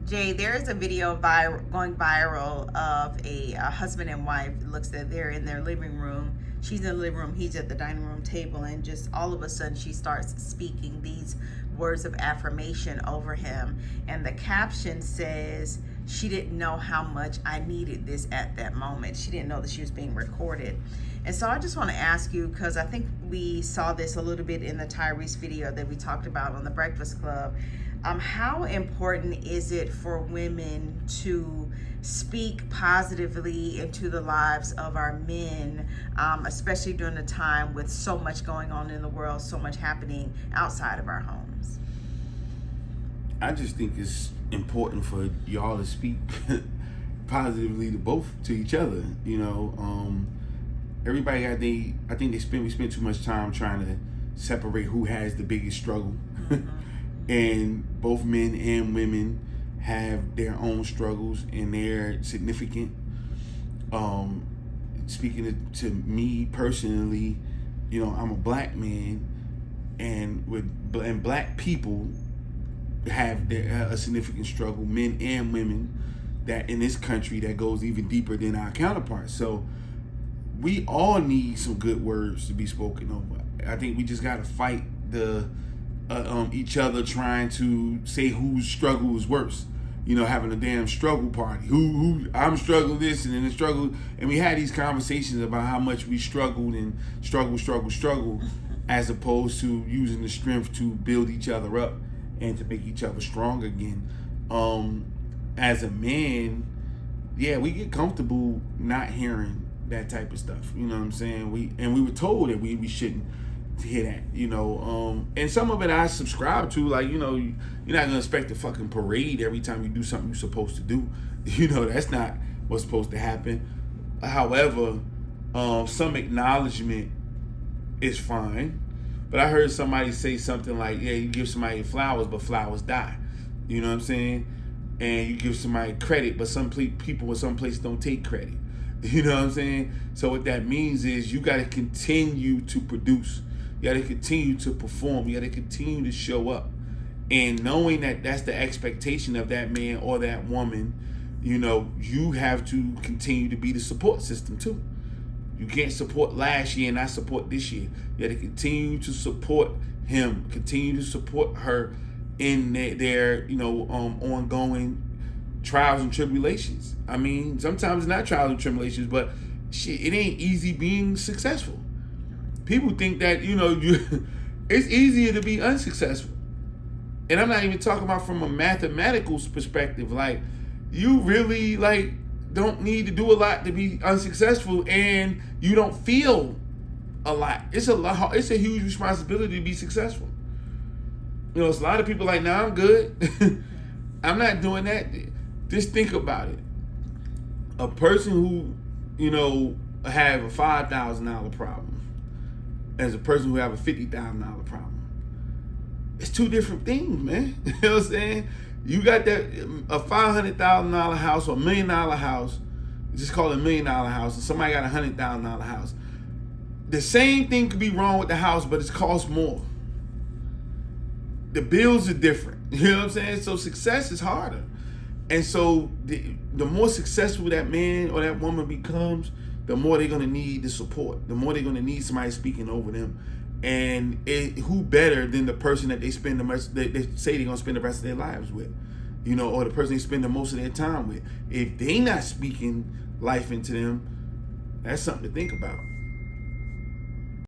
Jay, there is a video going viral of a husband and wife. It looks that they're in their living room. She's in the living room, he's at the dining room table, and just all of a sudden she starts speaking these words of affirmation over him. And the caption says, she didn't know how much I needed this at that moment. She didn't know that she was being recorded. And so I just want to ask you, because I think we saw this a little bit in the Tyrese video that we talked about on the Breakfast Club. How important is it for women to speak positively into the lives of our men, especially during a time with so much going on in the world, so much happening outside of our homes? I just think it's important for y'all to speak positively to each other. You know, everybody I think we spend too much time trying to separate who has the biggest struggle. And both men and women have their own struggles, and they're significant. Speaking to me personally, you know, I'm a black man, and black people have a significant struggle, men and women, that in this country that goes even deeper than our counterparts. So we all need some good words to be spoken over. I think we just got to fight each other trying to say whose struggle is worse. You know, having a damn struggle party. Who I'm struggling this and then the struggle, and we had these conversations about how much we struggled and struggle, as opposed to using the strength to build each other up and to make each other strong again. As a man, yeah, we get comfortable not hearing that type of stuff. You know what I'm saying? We were told that we shouldn't to hear that, you know, and some of it I subscribe to, like, you know, you're not gonna expect a fucking parade every time you do something you're supposed to do. You know, that's not what's supposed to happen. However, some acknowledgement is fine. But I heard somebody say something like, yeah, you give somebody flowers, but flowers die. You know what I'm saying? And you give somebody credit, but some people in some places don't take credit. You know what I'm saying? So what that means is you got to continue to produce. You got to continue to perform. You got to continue to show up. And knowing that that's the expectation of that man or that woman, you know, you have to continue to be the support system too. You can't support last year and not support this year. You got to continue to support him, continue to support her in their you know, ongoing trials and tribulations. I mean, sometimes it's not trials and tribulations, but shit, it ain't easy being successful. People think that, you know, it's easier to be unsuccessful. And I'm not even talking about from a mathematical perspective. Like, you really, like, don't need to do a lot to be unsuccessful, and you don't feel a lot. It's a huge responsibility to be successful. You know, it's a lot of people like, nah, I'm good. I'm not doing that. Just think about it. A person who, you know, have a $5,000 problem as a person who have a $50,000 problem. It's two different things, man. You know what I'm saying? You got that a $500,000 house or $1 million house, just call it $1 million house, and somebody got a $100,000 house. The same thing could be wrong with the house, but it costs more. The bills are different. You know what I'm saying? So success is harder. And so the more successful that man or that woman becomes, the more they're gonna need the support. The more they're gonna need somebody speaking over them. And who better than the person that they spend they say they're gonna spend the rest of their lives with, you know, or the person they spend the most of their time with. If they not speaking life into them, that's something to think about.